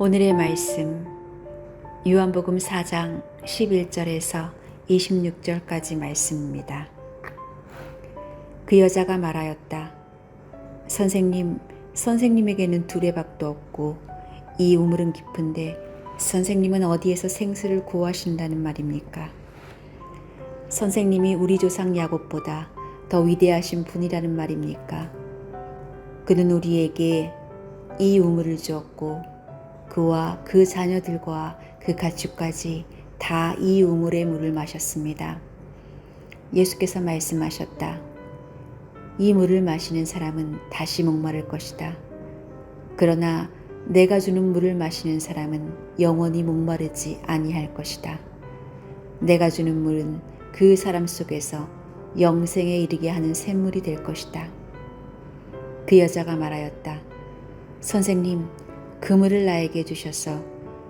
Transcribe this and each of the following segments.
오늘의 말씀 요한복음 4장 11절에서 26절까지 말씀입니다. 그 여자가 말하였다. 선생님에게는 두레박도 없고 이 우물은 깊은데 선생님은 어디에서 생수를 구하신다는 말입니까? 선생님이 우리 조상 야곱보다 더 위대하신 분이라는 말입니까? 그는 우리에게 이 우물을 주었고 그와 그 자녀들과 그 가축까지 다 이 우물의 물을 마셨습니다. 예수께서 말씀하셨다. 이 물을 마시는 사람은 다시 목마를 것이다. 그러나 내가 주는 물을 마시는 사람은 영원히 목마르지 아니할 것이다. 내가 주는 물은 그 사람 속에서 영생에 이르게 하는 샘물이 될 것이다. 그 여자가 말하였다. 선생님, 그 물을 나에게 주셔서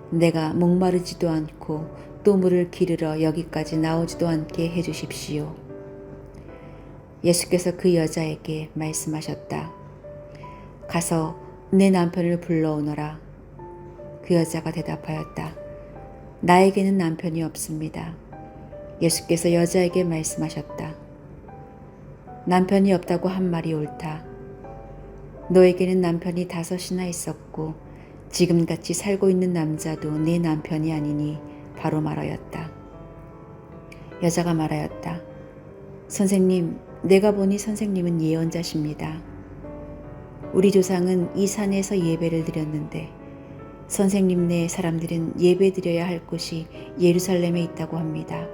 내가 목마르지도 않고 또 물을 기르러 여기까지 나오지도 않게 해주십시오. 예수께서 그 여자에게 말씀하셨다. 가서 내 남편을 불러오너라. 그 여자가 대답하였다. 나에게는 남편이 없습니다. 예수께서 여자에게 말씀하셨다. 남편이 없다고 한 말이 옳다. 너에게는 남편이 5이나 있었고 지금같이 살고 있는 남자도 네 남편이 아니니 바로 말하였다. 여자가 말하였다. 선생님, 내가 보니 선생님은 예언자십니다. 우리 조상은 이 산에서 예배를 드렸는데 선생님네 사람들은 예배 드려야 할 곳이 예루살렘에 있다고 합니다.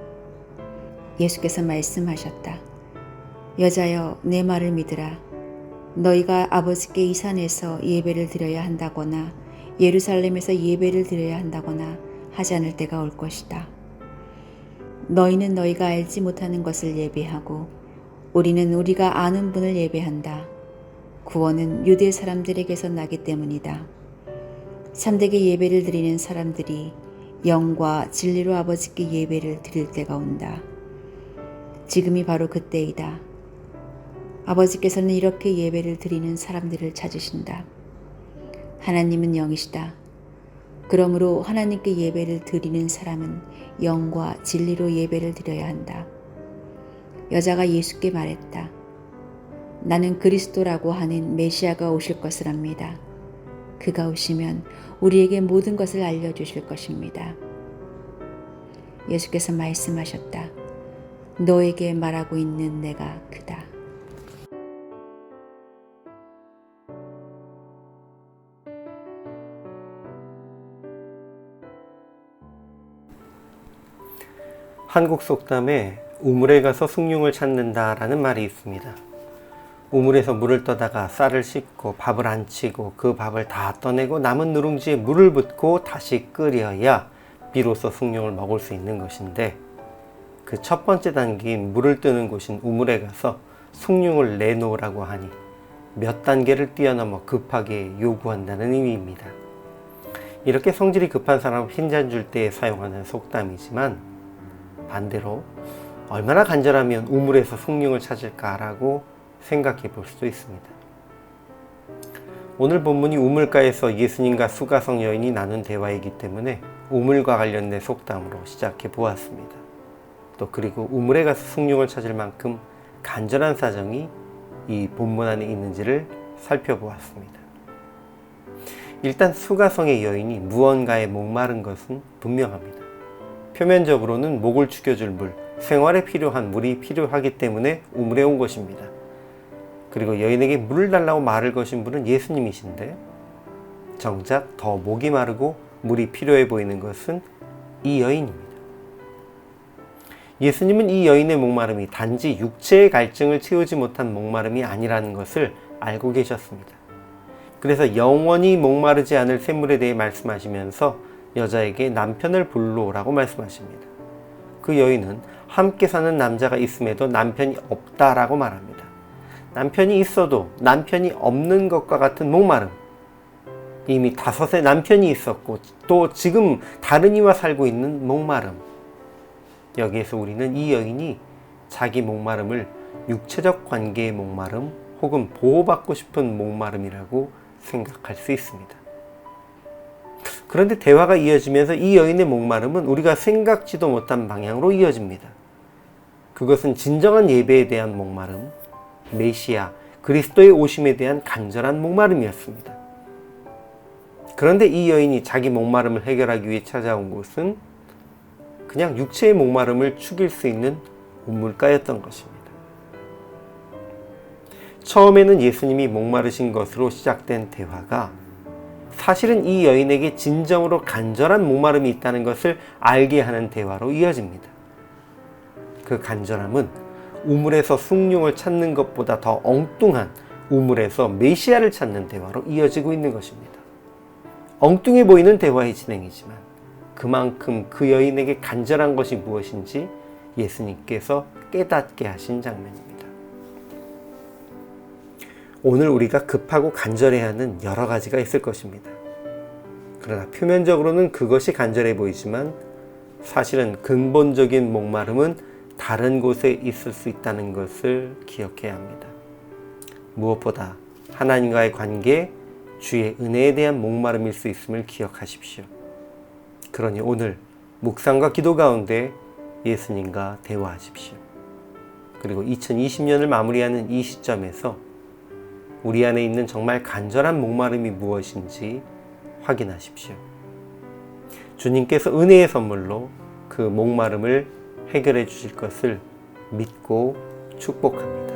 예수께서 말씀하셨다. 여자여, 내 말을 믿으라. 너희가 아버지께 이 산에서 예배를 드려야 한다거나 예루살렘에서 예배를 드려야 한다거나 하지 않을 때가 올 것이다. 너희는 너희가 알지 못하는 것을 예배하고 우리는 우리가 아는 분을 예배한다. 구원은 유대 사람들에게서 나기 때문이다. 참되게 예배를 드리는 사람들이 영과 진리로 아버지께 예배를 드릴 때가 온다. 지금이 바로 그때이다. 아버지께서는 이렇게 예배를 드리는 사람들을 찾으신다. 하나님은 영이시다. 그러므로 하나님께 예배를 드리는 사람은 영과 진리로 예배를 드려야 한다. 여자가 예수께 말했다. 나는 그리스도라고 하는 메시아가 오실 것을 압니다. 그가 오시면 우리에게 모든 것을 알려주실 것입니다. 예수께서 말씀하셨다. 너에게 말하고 있는 내가 그다. 한국 속담에 우물에 가서 숭늉을 찾는다라는 말이 있습니다. 우물에서 물을 떠다가 쌀을 씻고 밥을 안 치고 그 밥을 다 떠내고 남은 누룽지에 물을 붓고 다시 끓여야 비로소 숭늉을 먹을 수 있는 것인데, 그 첫 번째 단계인 물을 뜨는 곳인 우물에 가서 숭늉을 내놓으라고 하니 몇 단계를 뛰어넘어 급하게 요구한다는 의미입니다. 이렇게 성질이 급한 사람 흰잔 줄 때 사용하는 속담이지만, 반대로 얼마나 간절하면 우물에서 숭늉을 찾을까라고 생각해 볼 수도 있습니다. 오늘 본문이 우물가에서 예수님과 수가성 여인이 나눈 대화이기 때문에 우물과 관련된 속담으로 시작해 보았습니다. 또 그리고 우물에 가서 숭늉을 찾을 만큼 간절한 사정이 이 본문 안에 있는지를 살펴보았습니다. 일단 수가성의 여인이 무언가에 목마른 것은 분명합니다. 표면적으로는 목을 죽여줄 물, 생활에 필요한 물이 필요하기 때문에 우물에 온 것입니다. 그리고 여인에게 물을 달라고 말을 거신 분은 예수님이신데, 정작 더 목이 마르고 물이 필요해 보이는 것은 이 여인입니다. 예수님은 이 여인의 목마름이 단지 육체의 갈증을 채우지 못한 목마름이 아니라는 것을 알고 계셨습니다. 그래서 영원히 목마르지 않을 샘물에 대해 말씀하시면서 여자에게 남편을 불러오라고 말씀하십니다. 그 여인은 함께 사는 남자가 있음에도 남편이 없다라고 말합니다. 남편이 있어도 남편이 없는 것과 같은 목마름, 이미 5의 남편이 있었고 또 지금 다른 이와 살고 있는 목마름, 여기에서 우리는 이 여인이 자기 목마름을 육체적 관계의 목마름 혹은 보호받고 싶은 목마름이라고 생각할 수 있습니다. 그런데 대화가 이어지면서 이 여인의 목마름은 우리가 생각지도 못한 방향으로 이어집니다. 그것은 진정한 예배에 대한 목마름, 메시아, 그리스도의 오심에 대한 간절한 목마름이었습니다. 그런데 이 여인이 자기 목마름을 해결하기 위해 찾아온 곳은 그냥 육체의 목마름을 죽일 수 있는 우물가였던 것입니다. 처음에는 예수님이 목마르신 것으로 시작된 대화가 사실은 이 여인에게 진정으로 간절한 목마름이 있다는 것을 알게 하는 대화로 이어집니다. 그 간절함은 우물에서 숭늉을 찾는 것보다 더 엉뚱한 우물에서 메시아를 찾는 대화로 이어지고 있는 것입니다. 엉뚱해 보이는 대화의 진행이지만 그만큼 그 여인에게 간절한 것이 무엇인지 예수님께서 깨닫게 하신 장면입니다. 오늘 우리가 급하고 간절해야 하는 여러 가지가 있을 것입니다. 그러나 표면적으로는 그것이 간절해 보이지만 사실은 근본적인 목마름은 다른 곳에 있을 수 있다는 것을 기억해야 합니다. 무엇보다 하나님과의 관계, 주의 은혜에 대한 목마름일 수 있음을 기억하십시오. 그러니 오늘 묵상과 기도 가운데 예수님과 대화하십시오. 그리고 2020년을 마무리하는 이 시점에서 우리 안에 있는 정말 간절한 목마름이 무엇인지 확인하십시오. 주님께서 은혜의 선물로 그 목마름을 해결해 주실 것을 믿고 축복합니다.